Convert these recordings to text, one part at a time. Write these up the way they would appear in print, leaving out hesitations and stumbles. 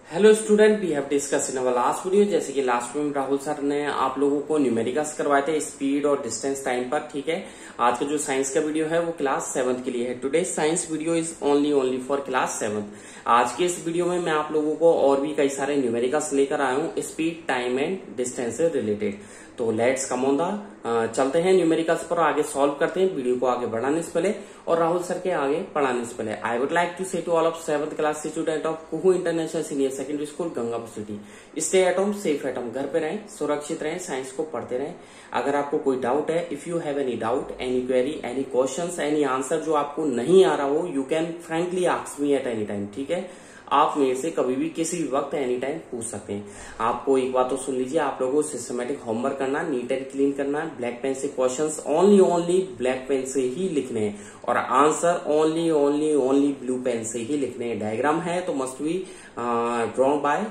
Hello student, we have discuss in our last video. जैसे कि last में Rahul sir ने आप लोगों को न्यूमेरिकल्स करवाए थे स्पीड और डिस्टेंस टाइम पर। ठीक है, आज का जो साइंस का वीडियो है वो क्लास 7th के लिए है। Today science video is only for class 7th। आज के इस वीडियो में मैं आप लोगों को और भी कई सारे न्यूमेरिकल्स लेकर आया हूँ स्पीड, टाइम एंड डिस्टेंस से रिलेटेड। तो लेट्स कम ऑन द चलते हैं न्यूमेरिकल्स पर, आगे सॉल्व करते हैं। वीडियो को आगे बढ़ाने से पहले और राहुल सर के आगे पढ़ाने से पहले I would like to say to all of 7th class student of Kuhu international senior secondary school Gangapur city, stay at home, safe at home. घर पे रहें, सुरक्षित रहें, साइंस को पढ़ते रहें। अगर आपको कोई डाउट है, if you have any doubt, any query, any questions, any answer जो आपको नहीं आ रहा हो, you can frankly ask me at any time. ठीक है, आप मेरे से कभी भी किसी भी वक्त एनी टाइम पूछ सकते हैं। आपको एक बात तो सुन लीजिए, आप लोगों को सिस्टमेटिक होमवर्क करना, नीट एंड क्लीन करना है। ब्लैक पेन से क्वेश्चंस ओनली ब्लैक पेन से ही लिखने हैं और आंसर ओनली ब्लू पेन से ही लिखने हैं। डायग्राम है तो must be drawn by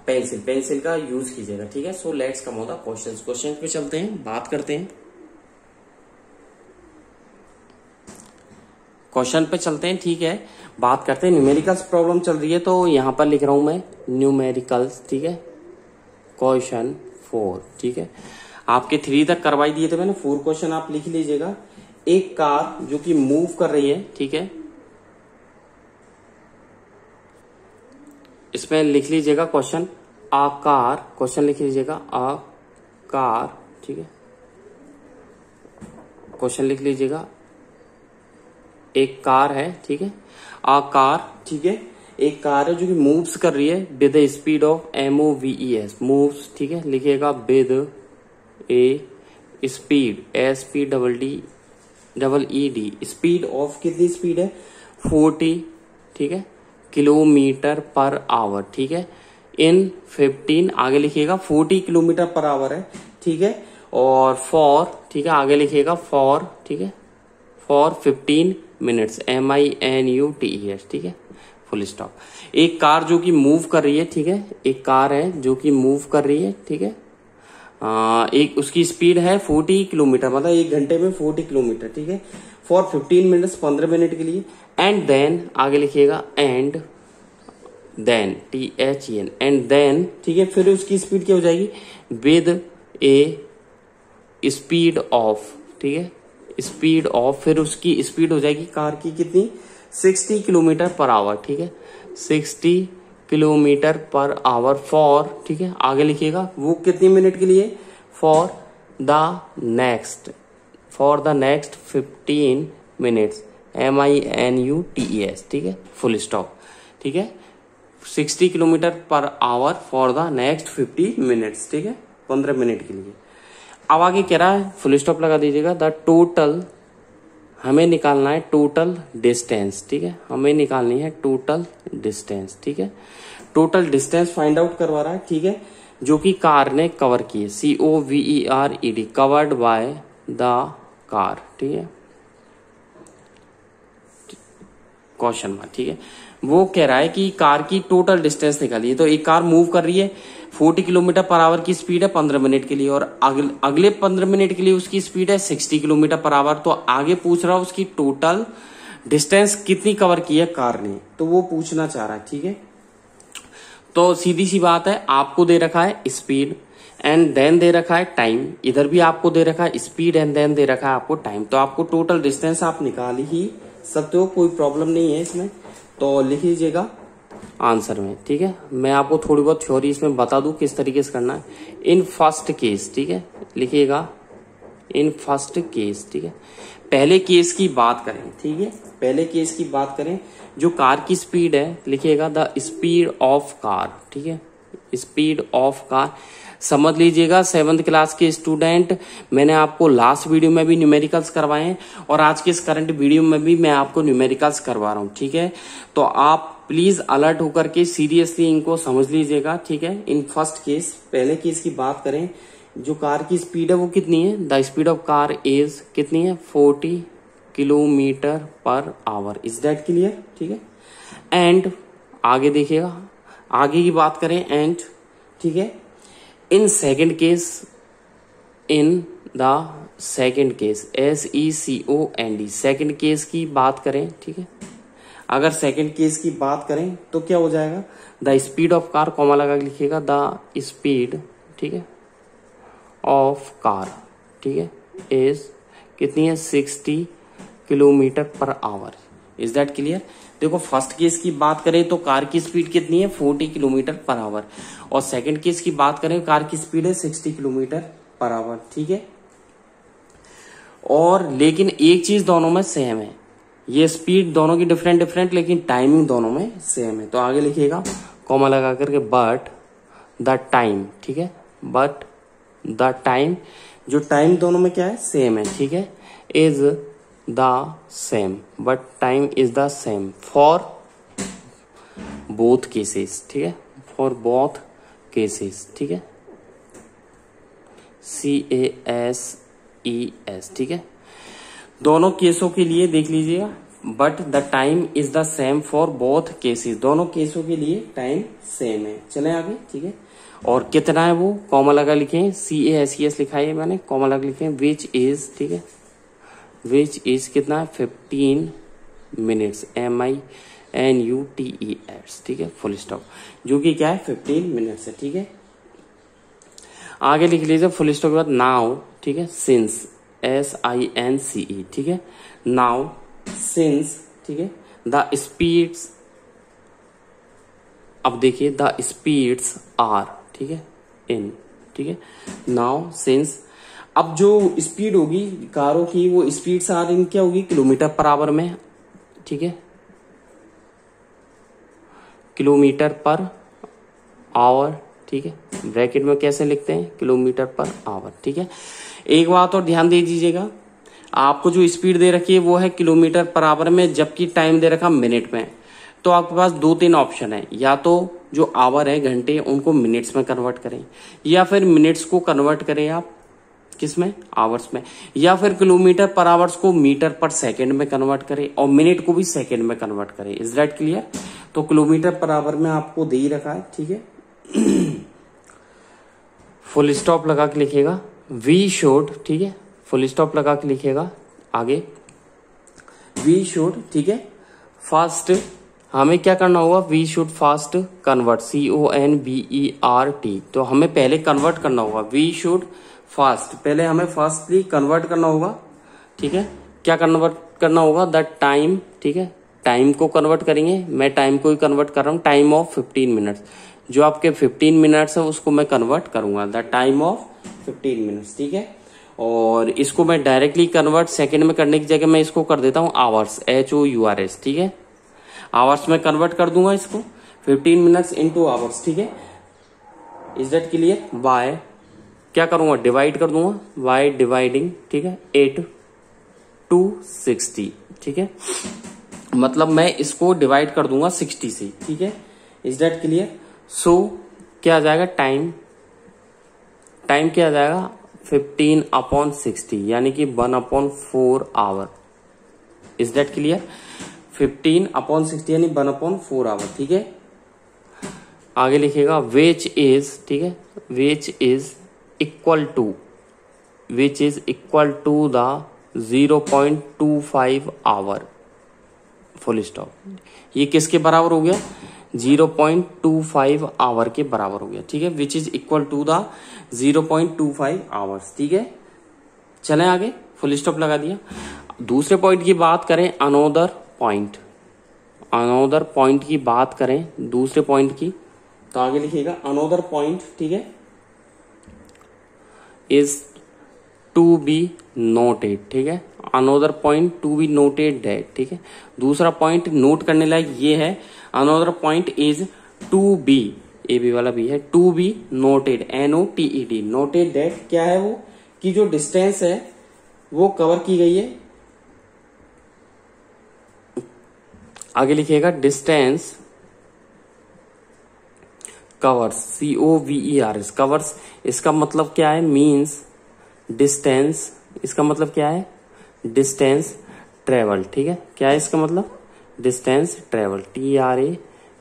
pencil का यूज कीजिएगा। ठीक है, so let's come on the question पे चलते हैं, बात करते हैं। क्वेश्चन पे चलते हैं, ठीक है, बात करते हैं। न्यूमेरिकल्स प्रॉब्लम चल रही है तो यहां पर लिख रहा हूं मैं न्यूमेरिकल्स। ठीक है, क्वेश्चन 4। ठीक है, आपके 3 तक करवाई दिए थे मैंने, 4 क्वेश्चन आप लिख लीजिएगा। एक कार जो कि मूव कर रही है, ठीक है, इसमें लिख लीजिएगा क्वेश्चन आ कार, क्वेश्चन लिख लीजिएगा आ कार। ठीक है, क्वेश्चन लिख लीजिएगा एक कार है। ठीक है, आ कार, ठीक है, एक कार है जो कि मूव्स कर रही है with A speed of MOVES, moves. ठीक है, लिखिएगा with A speed, SPEED, speed of, कितनी स्पीड है 40, ठीक है, किलोमीटर पर आवर। ठीक है, इन 15, आगे लिखिएगा 40 किलोमीटर पर आवर है। ठीक है, और फॉर, ठीक है, आगे लिखिएगा फॉर, ठीक है, फॉर 15 मिनट्स, MINUTES। ठीक है, फुल स्टॉप। एक कार जो कि मूव कर रही है, ठीक है, एक कार है जो कि मूव कर रही है। ठीक है, एक उसकी स्पीड है 40 किलोमीटर, मतलब 1 घंटे में 40 किलोमीटर। ठीक है, फॉर 15 मिनट्स, 15 मिनट के लिए। एंड देन, आगे लिखिएगा and then, THEN, and then, ठीक है, फिर उसकी स्पीड क्या हो जाएगी विद ए स्पीड ऑफ, ठीक है, स्पीड ऑफ, फिर उसकी स्पीड हो जाएगी कार की कितनी 60 किलोमीटर पर आवर। ठीक है, 60 किलोमीटर पर आवर फॉर, ठीक है, आगे लिखिएगा वो कितनी मिनट के लिए, for the next 15 minutes, MINUTES। ठीक है, फुल स्टॉप। ठीक है, 60 kilometre per hour for the next 50 minutes. ठीक है, 15 मिनट के लिए। अब आगे कह रहा है, फुल स्टॉप लगा दीजिएगा, द टोटल, हमें निकालना है टोटल डिस्टेंस। ठीक है, हमें निकालनी है टोटल डिस्टेंस। ठीक है, टोटल डिस्टेंस फाइंड आउट करवा रहा है। ठीक है, जो कि कार ने कवर की है, COVERED, covered by the car. ठीक है, क्वेश्चन मार्क। ठीक है, वो कह रहा है कि कार की टोटल डिस्टेंस निकालिए। तो एक कार मूव कर रही है 40 किलोमीटर पर आवर की स्पीड है 15 मिनट के लिए, और अगले 15 मिनट के लिए उसकी स्पीड है 60 किलोमीटर पर आवर। तो आगे पूछ रहा है उसकी टोटल डिस्टेंस कितनी कवर की है कार ने, तो वो पूछना चाह रहा है। ठीक है, तो सीधी सी बात है, आपको दे रखा है स्पीड एंड देन दे रखा है टाइम, इधर भी आपको दे रखा है स्पीड एंड देन दे रखा है आपको टाइम। तो आपको टोटल डिस्टेंस आप निकाल ही सकते हो, कोई प्रॉब्लम नहीं है इसमें। तो लिख लीजिएगा आंसर में। ठीक है, मैं आपको थोड़ी बहुत थ्योरी इसमें बता दूं किस तरीके से करना है। इन फर्स्ट केस, ठीक है, लिखिएगा इन फर्स्ट केस। ठीक है, पहले केस की बात करें। ठीक है, पहले केस की बात करें, जो कार की स्पीड है, लिखिएगा द स्पीड ऑफ कार। ठीक है, स्पीड ऑफ कार समझ लीजिएगा। 7th क्लास के स्टूडेंट, मैंने आपको लास्ट वीडियो में भी न्यूमेरिकल्स करवाए हैं और आज के इस करंट वीडियो में भी मैं आपको न्यूमेरिकल्स करवा रहा हूं। ठीक है, तो आप प्लीज अलर्ट होकर के सीरियसली इनको समझ लीजिएगा। ठीक है, इन फर्स्ट केस, पहले केस की बात करें, जो कार की स्पीड है वो कितनी है, the speed of car is कितनी है 40 kilometre per hour. Is that clear? ठीक है, एंड आगे देखिएगा, आगे की बात करें एंड, ठीक है, in second case, in the second case, SECOND, second case की बात करें। ठीक है, अगर सेकंड केस की बात करें तो क्या हो जाएगा, the speed of car, comma लगा के लिखिएगा, द स्पीड, ठीक है, ऑफ कार, ठीक है, इज कितनी है, 60 kilometre per hour. Is that clear. देखो फर्स्ट केस की बात करें तो कार की स्पीड कितनी है, 40 किलोमीटर पर आवर, और सेकंड केस की बात करें कार की स्पीड है 60 किलोमीटर पर आवर, ठीक है। और लेकिन एक चीज दोनों में सेम है, ये स्पीड दोनों की डिफरेंट डिफरेंट, लेकिन टाइमिंग दोनों में सेम है। तो आगे लिखिएगा कॉमा लगा करके, बट द टाइम, ठीक है, बट द टाइम, जो टाइम दोनों में क्या है, सेम है, ठीक है, is the same, but time is the same for both cases, ठीक है, फॉर बोथ केसेस, ठीक है, CASES, ठीक है। दोनों केसों के लिए देख लीजिएगा, but the time is the same for both cases, दोनों केसों के लिए टाइम सेम है। चले आगे, ठीक है। और कितना है वो, कॉमा लगा लिखे, CASES लिखा है मैंने, कॉमा लगा लिखे, विच इज, ठीक है, विच इज कितना है, 15 मिनट्स, MINUTES, ठीक है, फुल स्टॉप, जो कि क्या है 15 मिनट्स है, ठीक है। आगे लिख लीजिए फुल स्टॉप के बाद नाउ, ठीक है, सिंस, SINCE, ठीक है, नाउ सिंस, ठीक है, द स्पीड्स, अब देखिए द स्पीड्स आर, ठीक है, इन, ठीक है, नाउ सिंस, अब जो स्पीड होगी कारों की वो स्पीड्स आर इन क्या होगी, किलोमीटर पर आवर में, ठीक है, किलोमीटर पर आवर, ठीक है, ब्रैकेट में कैसे लिखते हैं, किलोमीटर पर आवर, ठीक है। एक बात और ध्यान दे दीजिएगा, आपको जो स्पीड दे रखी है वो है किलोमीटर पर आवर में, जबकि टाइम दे रखा मिनट में। तो आपके पास 2-3 ऑप्शन है, या तो जो आवर है घंटे उनको मिनट्स में कन्वर्ट करें, या फिर मिनट्स को कन्वर्ट करें आप किसमें, आवर्स में, या फिर किलोमीटर पर आवर्स को मीटर पर सेकंड में कन्वर्ट करें और मिनट को भी सेकंड में कन्वर्ट करें। Is that clear. तो किलोमीटर पर आवर में आपको दे ही रखा है, ठीक है। फुल स्टॉप लगा के लिखिएगा, वी शुड, ठीक है, फुल स्टॉप लगा के लिखिएगा आगे, वी शुड, ठीक है, फास्ट, हमें क्या करना होगा, we should first convert, CONVERT, तो हमें पहले कन्वर्ट करना होगा, वी शुड फास्ट, पहले हमें फास्टली कन्वर्ट करना होगा, ठीक है। क्या कन्वर्ट करना होगा, द टाइम, ठीक है, टाइम को कन्वर्ट करेंगे, मैं टाइम को ही कन्वर्ट कर रहा हूं, टाइम ऑफ 15 मिनट्स, जो आपके 15 मिनट्स है उसको मैं कन्वर्ट करूंगा, द टाइम ऑफ 15 मिनट्स, ठीक है। और इसको मैं डायरेक्टली कन्वर्ट सेकंड में करने की जगह मैं इसको कर देता हूं आवर्स, HOURS, ठीक है, आवर्स में कन्वर्ट कर दूंगा इसको, 15 मिनट्स इंटू आवर्स, ठीक है। Is that clear. बाय क्या करूंगा, डिवाइड कर दूंगा, बाय डिवाइडिंग, ठीक है, 8 to 60, ठीक है, मतलब मैं इसको डिवाइड कर दूंगा 60 से, ठीक है। Is that clear. सो क्या आ जाएगा, टाइम क्या आ जाएगा, 15/60, यानी कि 1/4 आवर। Is that clear. 15/60 यानी 1/4 आवर, ठीक है। आगे लिखिएगा विच इज, ठीक है, which is equal to the 0.25 hour, full stop. ये किसके बराबर हो गया, 0.25 आवर के बराबर हो गया, ठीक है, which is equal to the 0.25 hours, ठीक है। चलें आगे, फुल स्टॉप लगा दिया। दूसरे पॉइंट की बात करें, अनोदर पॉइंट की बात करें, दूसरे पॉइंट की, तो आगे लिखिएगा अनोदर पॉइंट, ठीक है, इज टू बी नोटेड, ठीक है, another point to be noted that, ठीक है। दूसरा पॉइंट नोट करने लायक ये है, another point is to be, A B वाला भी है, to be noted, NOTED, noted that क्या है वो, कि जो डिस्टेंस है वो कवर की गई है। आगे लिखिएगा डिस्टेंस कवर्स, COVERS, कवर्स, इसका मतलब क्या है, मीन्स डिस्टेंस, इसका मतलब क्या है, डिस्टेंस ट्रेवल, ठीक है। क्या है इसका मतलब, distance travel,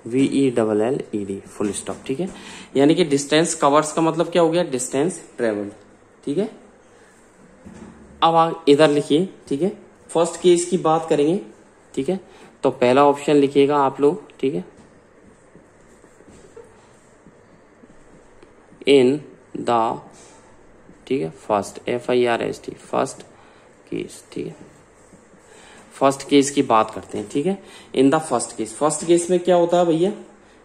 TRAVELLED, full stop, ठीक है। यानी कि डिस्टेंस कवर्स का मतलब क्या हो गया, डिस्टेंस ट्रेवल, ठीक है। अब इधर लिखिए, ठीक है, फर्स्ट केस की बात करेंगे, ठीक है। तो पहला ऑप्शन लिखिएगा आप लोग, ठीक है, इन द, ठीक है, फर्स्ट, FIRST, फर्स्ट केस, ठीक है, फर्स्ट केस की बात करते हैं, ठीक है। In the first case, first case में क्या होता है भैया,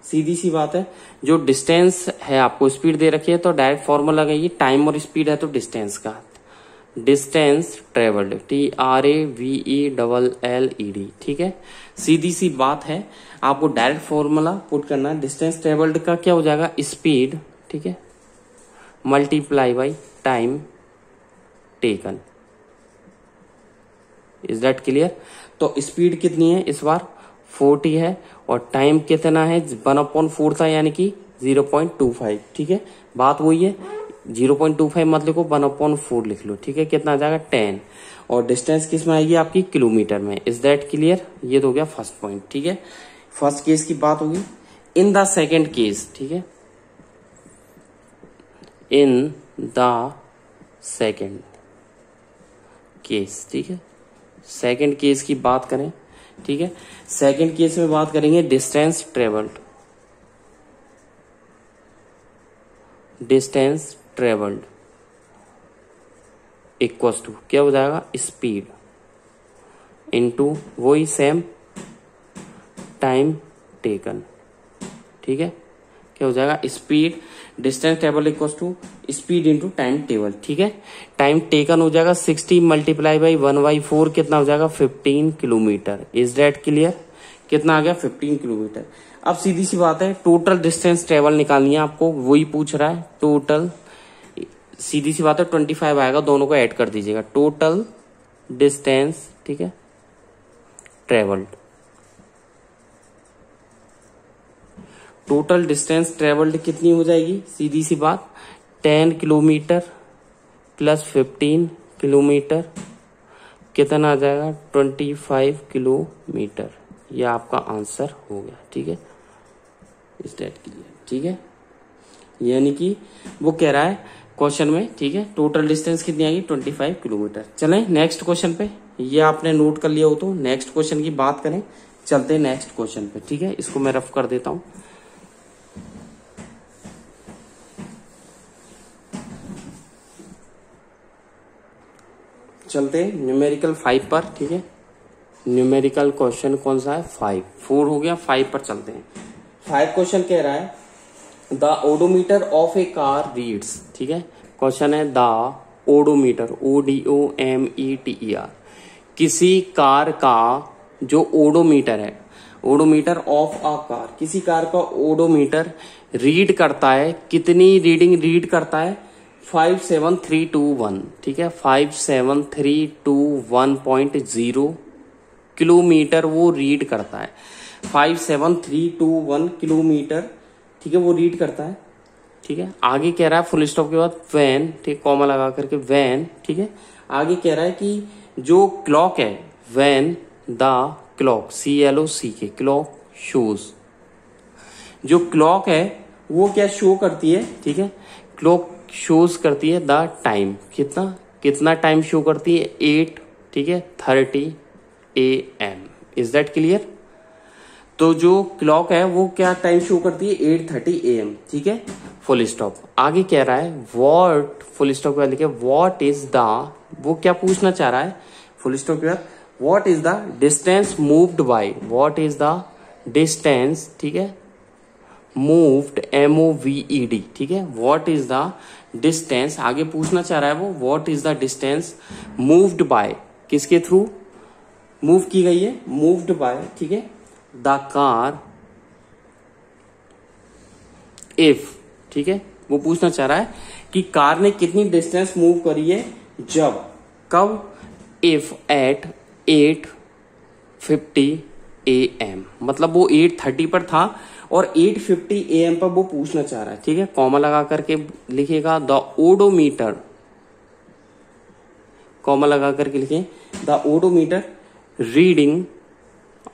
सीधी सी बात है, जो डिस्टेंस है आपको स्पीड दे रखी है तो डायरेक्ट फॉर्मूला लगाइए, टाइम और स्पीड है तो डिस्टेंस का, डिस्टेंस ट्रेवल्ड, TRAVELLED, ठीक है। सीधी सी बात है, आपको डायरेक्ट फॉर्मूला पुट करना है, डिस्टेंस ट्रेवल्ड का क्या हो जाएगा, स्पीड, ठीक है, multiply by time taken. Is that clear? तो स्पीड कितनी है इस बार 40 है और टाइम कितना है 1/4 था यानी कि 0.25, ठीक है। बात वही है, 0.25 मत लिखो, 1/4 लिख लो, ठीक है। कितना आ जाएगा 10 और डिस्टेंस किस में आएगी आपकी, किलोमीटर में। Is that clear? ये तो हो गया फर्स्ट पॉइंट, ठीक है। फर्स्ट केस की बात होगी। इन द सेकेंड केस, ठीक है, इन द सेकेंड केस, ठीक है, सेकेंड केस की बात करें, ठीक है। सेकेंड केस में बात करेंगे distance travelled, distance travelled equals to क्या हो जाएगा, स्पीड इनटू वही सेम टाइम टेकन, ठीक है। क्या हो जाएगा, speed distance travel equals to speed into time table, ठीक है। टाइम टेकन हो जाएगा 60 मल्टीप्लाई बाई 1/4, कितना हो जाएगा 15 किलोमीटर। Is that clear? कितना आ गया 15 किलोमीटर। अब सीधी सी बात है, टोटल डिस्टेंस ट्रेवल निकालनी है आपको, वही पूछ रहा है। टोटल, सीधी सी बात है 25 आएगा, दोनों को ऐड कर दीजिएगा। टोटल डिस्टेंस, ठीक है, ट्रेवल्ड, टोटल डिस्टेंस ट्रेवल्ड कितनी हो जाएगी, सीधी सी बात 10 किलोमीटर प्लस 15 किलोमीटर, कितना आ जाएगा 25 किलोमीटर। ये आपका आंसर हो गया, ठीक है। Is that clear? ठीक है, यानी कि वो कह रहा है क्वेश्चन में, ठीक है, टोटल डिस्टेंस कितनी आएगी 25 किलोमीटर। चलें नेक्स्ट क्वेश्चन पे, ये आपने नोट कर लिया हो तो नेक्स्ट क्वेश्चन की बात करें। चलते हैं नेक्स्ट क्वेश्चन पे, ठीक है। इसको मैं रफ कर देता हूं। चलते हैं न्यूमेरिकल 5 पर, ठीक है। न्यूमेरिकल क्वेश्चन कौन सा है, 5, 4 हो गया, 5 पर चलते हैं। 5 क्वेश्चन कह रहा है the odometer of A car reads, ठीक है। क्वेश्चन है द ओडोमीटर, ODOMETER, किसी कार का जो ओडोमीटर है, ओडोमीटर ऑफ अ कार, किसी कार का ओडोमीटर रीड करता है, कितनी रीडिंग रीड करता है 57321, ठीक है, 57321.0 किलोमीटर वो रीड करता है। 57321 किलोमीटर, ठीक है, वो रीड करता है, ठीक है। आगे कह रहा है फुल स्टॉप के बाद वैन, ठीक, कॉमा लगा करके वैन, ठीक है। आगे कह रहा है कि जो क्लॉक है, when the clock, CLOCK, clock shows, जो क्लॉक है वो क्या शो करती है, ठीक है, क्लॉक शोज करती है द टाइम, कितना टाइम शो करती है 8, ठीक है, 30 AM। Is that clear? तो जो क्लॉक है वो क्या टाइम शो करती है 8:30 AM, ठीक है, फुल स्टॉप। आगे कह रहा है व्हाट, फुल स्टॉप के बाद लिखे व्हाट इज द, वो क्या पूछना चाह रहा है फुल स्टॉप के बाद, what is the distance moved by, what is the distance, ठीक है, मूव्ड MOVED, ठीक है, व्हाट इज द डिस्टेंस। आगे पूछना चाह रहा है वो what is the distance moved by, किसके थ्रू मूव की गई है, मूव्ड बाय, ठीक है, द कार इफ, ठीक है, वो पूछना चाह रहा है कि कार ने कितनी डिस्टेंस मूव करी है जब, कब, इफ एट 8:50 AM, मतलब वो 8:30 पर था और 8:50 AM पर वो पूछना चाह रहा है, ठीक है। कॉमा लगा करके लिखिएगा द ओडोमीटर, कॉमा लगा करके लिखे the odometer reading,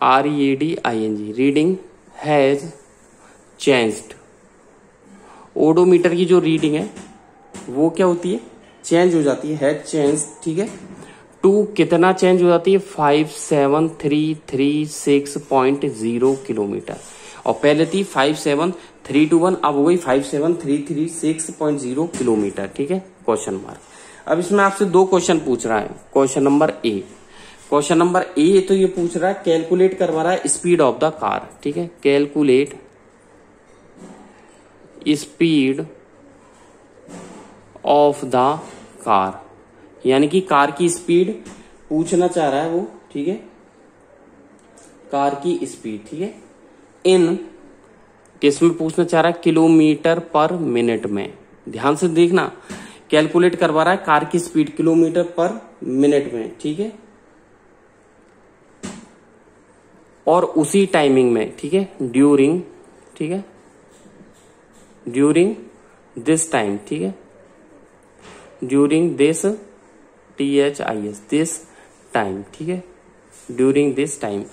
READING, reading has changed. Odometer की जो रीडिंग है वो क्या होती है, चेंज हो जाती है, हैज चेंज, ठीक है, टू कितना चेंज हो जाती है 573336.0 किलोमीटर, और पहले थी 57321, अब हो गई 57336.0 किलोमीटर। ठीक है, क्वेश्चन मार्क। अब इसमें आपसे दो क्वेश्चन पूछ रहा है। क्वेश्चन नंबर ए तो ये पूछ रहा है, कैलकुलेट करवा रहा है स्पीड ऑफ द कार। ठीक है, calculate speed of the car, यानी कि कार की स्पीड पूछना चाह रहा है वो। ठीक है, कार की स्पीड। ठीक है, इन किसमें पूछना चाह रहा है, किलोमीटर पर मिनट में। ध्यान से देखना, कैलकुलेट करवा रहा है कार की स्पीड किलोमीटर पर मिनट में। ठीक है, और उसी टाइमिंग में। ठीक है, ड्यूरिंग, ठीक है, ड्यूरिंग दिस टाइम। ठीक है, during this THIS this time. ठीक है, ड्यूरिंग दिस टाइम।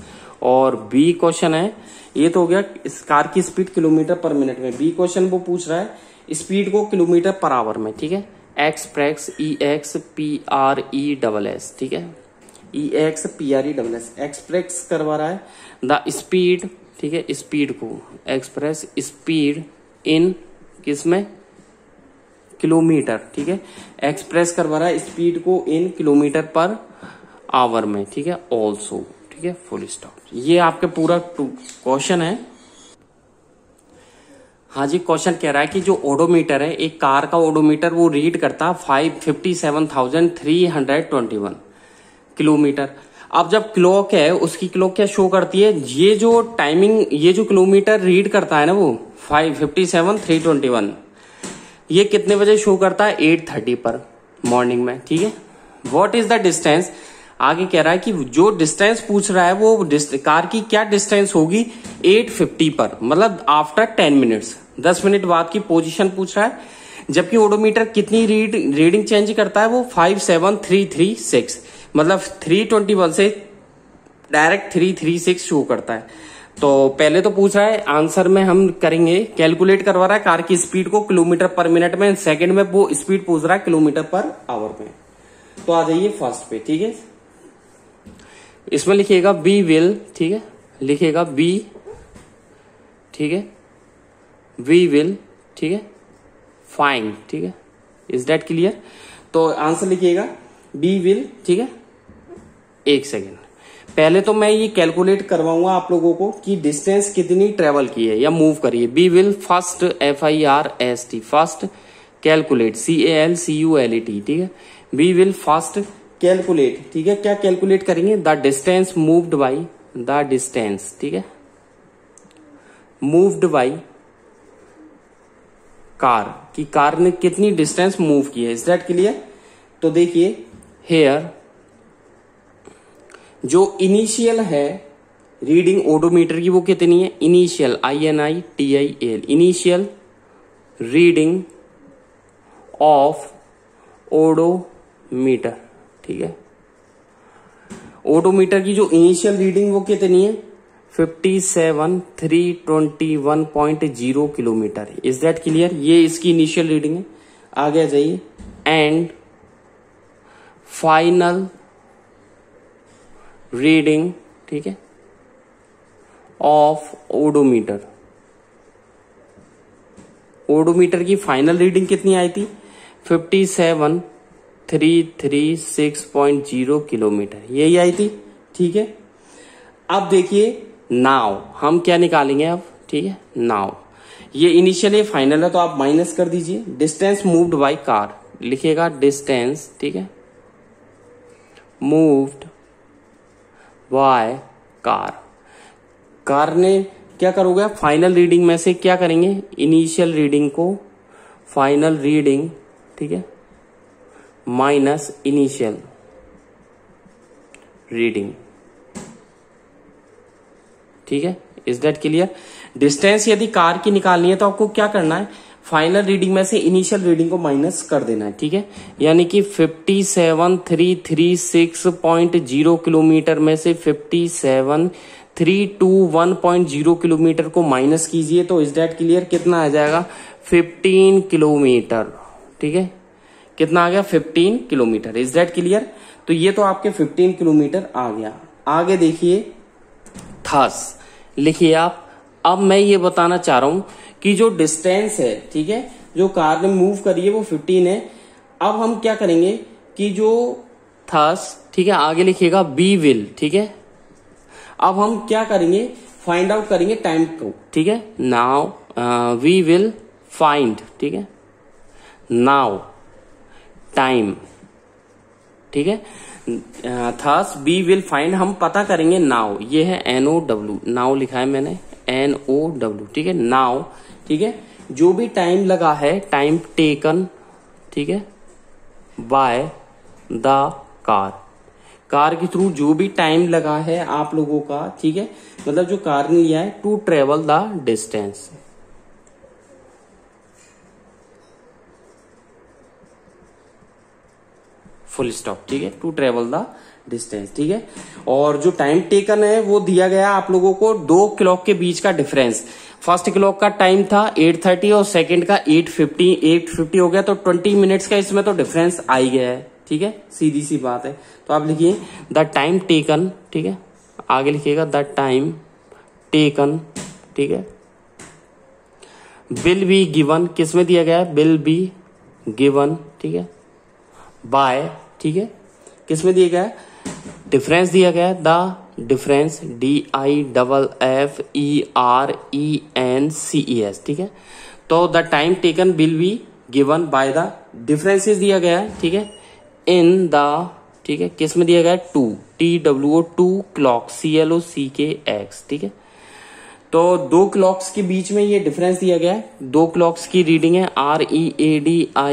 और बी क्वेश्चन है, ये तो हो गया इस कार की स्पीड किलोमीटर पर मिनट में। बी क्वेश्चन वो पूछ रहा है स्पीड को किलोमीटर पर आवर में। ठीक है, एक्सप्रेस EXPRESS। ठीक है, EXPRESS एक्सप्रेस करवा रहा है द स्पीड। ठीक है, स्पीड को एक्सप्रेस स्पीड इन किसमें, किलोमीटर। ठीक है, एक्सप्रेस करवा रहा है स्पीड को इन किलोमीटर पर आवर में। ठीक है, ऑल्सो। ठीक है, फुल स्टॉप। ये आपके पूरा क्वेश्चन है। हाँ जी, क्वेश्चन कह रहा है कि जो ओडोमीटर है, एक कार का ओडोमीटर वो रीड करता है 57,321 किलोमीटर। अब जब क्लॉक है, उसकी क्लॉक क्या शो करती है, ये जो टाइमिंग, ये जो किलोमीटर रीड करता है ना वो 57,321, ये कितने बजे शो करता है, 8:30 पर मॉर्निंग में। ठीक है, व्हाट इज द डिस्टेंस, आगे कह रहा है कि जो डिस्टेंस पूछ रहा है वो कार की क्या डिस्टेंस होगी 8:50 पर, मतलब आफ्टर 10 मिनट्स, 10 मिनट बाद की पोजीशन पूछ रहा है। जबकि ओडोमीटर कितनी रीडिंग चेंज करता है, वो 57336, मतलब 321 से डायरेक्ट 336 शो करता है। तो पहले तो पूछ रहा है, आंसर में हम करेंगे, कैलकुलेट करवा रहा है कार की स्पीड को किलोमीटर पर मिनट में, सेकंड में वो स्पीड पूछ रहा है किलोमीटर पर आवर में। तो आ जाइए फर्स्ट पे। ठीक है, इसमें लिखिएगा बी विल। ठीक है, लिखिएगा बी। ठीक है, वी विल। ठीक है, फाइंड। ठीक है, इज दैट क्लियर। तो आंसर लिखिएगा बी विल। ठीक है, एक सेकेंड, पहले तो मैं ये कैलकुलेट करवाऊंगा आप लोगों को कि डिस्टेंस कितनी ट्रेवल की है या मूव करी है। We will first, FIRST first, calculate CALCULET। ठीक है, बी विल फर्स्ट कैलकुलेट। ठीक है, क्या कैलकुलेट करेंगे, the distance moved by, the distance. ठीक है, मूव्ड बाई कार, की कार ने कितनी डिस्टेंस मूव की है। Is that clear. तो देखिए हेयर, जो इनिशियल है रीडिंग ओडोमीटर की वो कितनी है, initial INITIAL, initial reading of odometer. ठीक है, ओडोमीटर की जो इनिशियल रीडिंग वो कितनी है, 57,321.0 किलोमीटर। इज दैट क्लियर, ये इसकी इनिशियल रीडिंग है। आगे आ जाइए, एंड फाइनल रीडिंग। ठीक है, ऑफ ओडोमीटर, ओडोमीटर की फाइनल रीडिंग कितनी आई थी, 57,336.0 किलोमीटर, यही आई थी। ठीक है, अब देखिए नाउ हम क्या निकालेंगे अब। ठीक है, नाउ ये इनिशियल है, फाइनल है, तो आप माइनस कर दीजिए। डिस्टेंस मूव्ड बाय कार, लिखिएगा डिस्टेंस। ठीक है, मूव्ड बाय कार, कार ने क्या करोगे, फाइनल रीडिंग में से क्या करेंगे, इनिशियल रीडिंग को फाइनल रीडिंग। ठीक है, माइनस इनिशियल रीडिंग। ठीक है, इज दैट क्लियर। डिस्टेंस यदि कार की निकालनी है तो आपको क्या करना है, फाइनल रीडिंग में से इनिशियल रीडिंग को माइनस कर देना है। ठीक है, यानी कि 57,336.0 किलोमीटर में से 57,321.0 किलोमीटर को माइनस कीजिए, तो इज दैट क्लियर कितना आ जाएगा, 15 किलोमीटर। ठीक है, कितना आ गया, 15 किलोमीटर। Is that clear. तो ये तो आपके 15 किलोमीटर आ गया। आगे देखिए थस लिखिए आप। अब मैं ये बताना चाह रहा हूं कि जो डिस्टेंस है, ठीक है, जो कार ने मूव करी है वो 15 है। अब हम क्या करेंगे कि जो थस, ठीक है, आगे लिखिएगा बी विल, ठीक है। अब हम क्या करेंगे, फाइंड आउट करेंगे टाइम को, ठीक है। नाउ वी विल फाइंड, ठीक है, नाउ टाइम, ठीक है। थस बी विल फाइंड, हम पता करेंगे नाउ, ये है NOW, नाउ लिखा है मैंने NOW, ठीक है, नाउ, ठीक है। जो भी टाइम लगा है, टाइम टेकन, ठीक है, बाय द कार के थ्रू जो भी टाइम लगा है आप लोगों का, ठीक है, मतलब जो कार ने लिया है to travel the distance. Full stop, ठीक है, टू ट्रेवल द डिस्टेंस, ठीक है। और जो टाइम टेकन है वो दिया गया आप लोगों को 2 क्लॉक के बीच का डिफरेंस। फर्स्ट क्लॉक का टाइम था 8:30 और सेकंड का 8:50 हो गया, तो 20 मिनट्स का इसमें तो डिफरेंस आ ही गया है, ठीक है, सीधी सी बात है। तो आप लिखिए द टाइम टेकन, ठीक है, आगे लिखिएगा द टाइम टेकन, ठीक है, विल बी गिवन, किसमें दिया गया है, विल बी गिवन, ठीक है, बाय, ठीक है, किसमें दिया गया है, डिफरेंस दिया गया है, द डिफरेंस DIFFERENCES, ठीक है। तो the time taken will be given by the differences दिया गया है, ठीक है, इन द, ठीक है, किसमें दिया गया है, TWO 2 क्लॉक CLOCKX, ठीक है। तो 2 क्लॉक्स के बीच में ये डिफरेंस दिया गया है। 2 क्लॉक्स की रीडिंग है READINGS,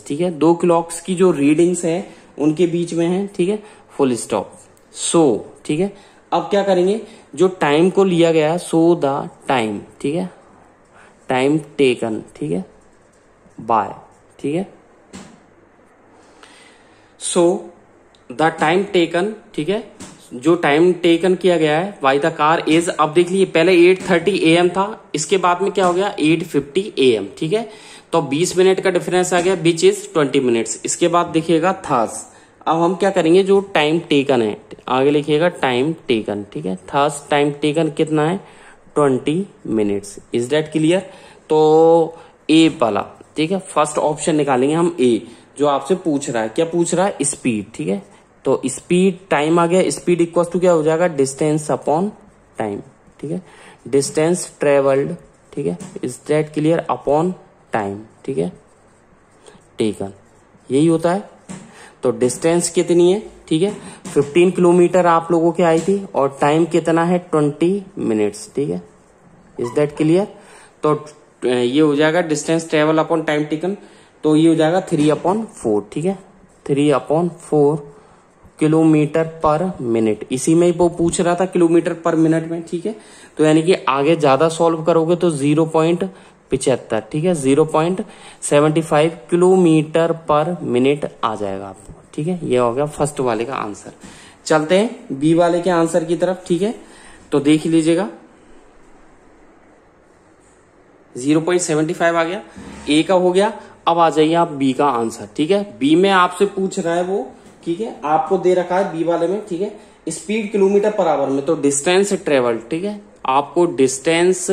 ठीक है। 2 क्लॉक्स की जो रीडिंग्स है उनके बीच में है, ठीक है, फुल स्टॉप। सो, ठीक है, अब क्या करेंगे, जो टाइम को लिया गया है, सो द टाइम, ठीक है, टाइम टेकन, ठीक है, बाय, ठीक है, सो द टाइम टेकन, ठीक है, जो टाइम टेकन किया गया है बाय द कार इज, अब देख लीजिए पहले 8:30 AM था, इसके बाद में क्या हो गया 8:50 AM, ठीक है। तो 20 मिनट का डिफरेंस आ गया, विच इज 20 मिनट्स। इसके बाद देखिएगा थर्स। अब हम क्या करेंगे, जो टाइम टेकन है, आगे लिखिएगा टाइम टेकन, ठीक है, थर्स टाइम टेकन कितना है 20 मिनट्स। Is that clear. तो ए वाला, ठीक है, फर्स्ट ऑप्शन निकालेंगे हम ए, जो आपसे पूछ रहा है, क्या पूछ रहा है, स्पीड, ठीक है। तो स्पीड टाइम आ गया, स्पीड इक्वल टू क्या हो जाएगा, डिस्टेंस अपॉन टाइम, ठीक है, डिस्टेंस ट्रेवल्ड, ठीक है, is that clear, upon time, ठीक है, टेकन, यही होता है। तो डिस्टेंस कितनी है, ठीक है, 15 किलोमीटर आप लोगों की आई थी, और टाइम कितना है 20 मिनट्स, ठीक है, इज दैट क्लियर। तो ये हो जाएगा distance travel upon time taken, तो ये हो जाएगा 3/4, ठीक है, 3/4 किलोमीटर पर मिनट। इसी में ही वो पूछ रहा था किलोमीटर पर मिनट में, ठीक है। तो यानी कि आगे ज्यादा सॉल्व करोगे तो 0.75, ठीक है, 0.75 किलोमीटर पर मिनट आ जाएगा आपको, ठीक है। ये हो गया फर्स्ट वाले का आंसर। चलते हैं बी वाले के आंसर की तरफ, ठीक है। तो देख लीजिएगा 0.75 आ गया, ए का हो गया। अब आ जाइए आप बी का आंसर, ठीक है। बी में आपसे पूछ रहा है वो, ठीक है, आपको दे रखा है बी वाले में, ठीक है, स्पीड किलोमीटर पर आवर में, तो डिस्टेंस ट्रेवल्ड, ठीक है, आपको डिस्टेंस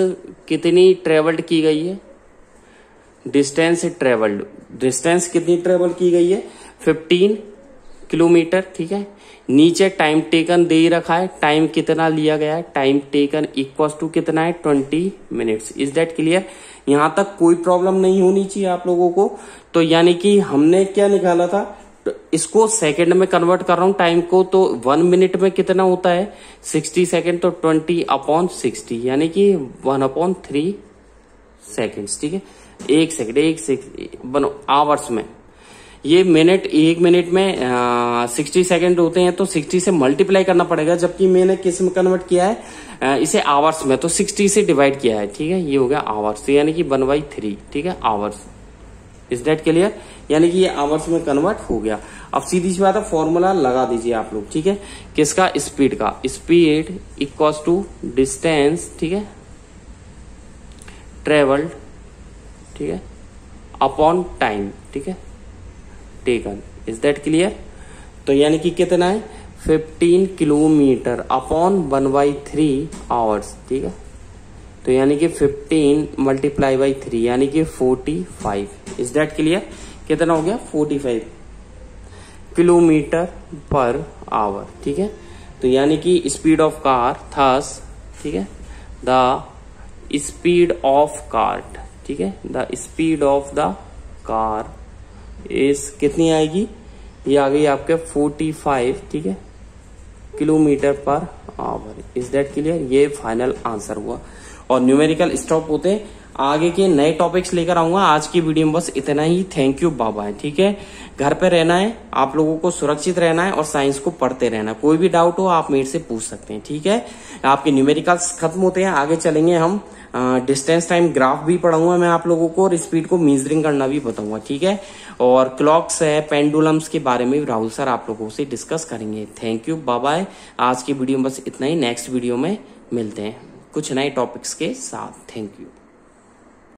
कितनी ट्रेवल्ड की गई है, डिस्टेंस ट्रेवल्ड, डिस्टेंस कितनी ट्रेवल की गई है 15 किलोमीटर, ठीक है। नीचे टाइम टेकन दे ही रखा है, टाइम कितना लिया गया है, टाइम टेकन इक्वल टू कितना है 20 मिनट्स। Is that clear. यहां तक कोई प्रॉब्लम नहीं होनी चाहिए आप लोगों को। तो यानी कि हमने क्या निकाला था, तो इसको सेकंड में कन्वर्ट कर रहा हूं टाइम को, तो 1 मिनट में कितना होता है 60 सेकंड, तो 20/60 यानी कि 1/3 सेकंड्स, ठीक है, 1 सेकंड बनो आवर्स में। ये मिनट, 1 मिनट में 60 सेकंड होते हैं, तो 60 से मल्टीप्लाई करना पड़ेगा, जबकि मैंने किस में कन्वर्ट किया है इसे आवर्स में, तो 60 से डिवाइड किया है, ठीक है, ये हो गया आवर्स, यानी कि 1/3, ठीक है, आवर्स। Is that clear. यानी कि ये आवर्स में कन्वर्ट हो गया। अब सीधी सी बात है, फॉर्मूला लगा दीजिए आप लोग, ठीक है, किसका, स्पीड का, स्पीड इक्वल्स टू डिस्टेंस, ठीक है, ट्रेवल्ड, ठीक है, अपॉन टाइम, ठीक है, टेकन। Is that clear. तो यानी कि कितना है 15 किलोमीटर अपॉन 1/3 आवर्स, ठीक है। तो यानी कि 15 मल्टीप्लाई बाई 3 यानी कि 45। Is that clear? कितना हो गया 45 किलोमीटर पर आवर, ठीक है। तो यानी कि स्पीड ऑफ कार थस, ठीक है, द स्पीड ऑफ कार, ठीक है, the speed of the car is कितनी आएगी, ये आ गई आपके 45, ठीक है, kilometre per hour. Is that clear? ये फाइनल आंसर हुआ। और न्यूमेरिकल स्टॉप होते आगे के नए टॉपिक्स लेकर आऊंगा। आज की वीडियो में बस इतना ही। थैंक यू, बाय बाय, ठीक है। घर पे रहना है, आप लोगों को सुरक्षित रहना है और साइंस को पढ़ते रहना है। कोई भी डाउट हो आप मेरे से पूछ सकते हैं, ठीक है। आपके न्यूमेरिकल्स खत्म होते हैं, आगे चलेंगे हम डिस्टेंस टाइम ग्राफ भी पढ़ाऊंगा मैं आप लोगों को, और स्पीड को मेजरिंग करना भी बताऊंगा, ठीक है। और क्लॉक्स है, पेंडुलम्स के बारे में राहुल सर आप लोगों से डिस्कस करेंगे। Thank you, bye bye. आज की वीडियो में बस इतना ही। नेक्स्ट वीडियो में मिलते हैं कुछ नए टॉपिक्स के साथ। Thank you.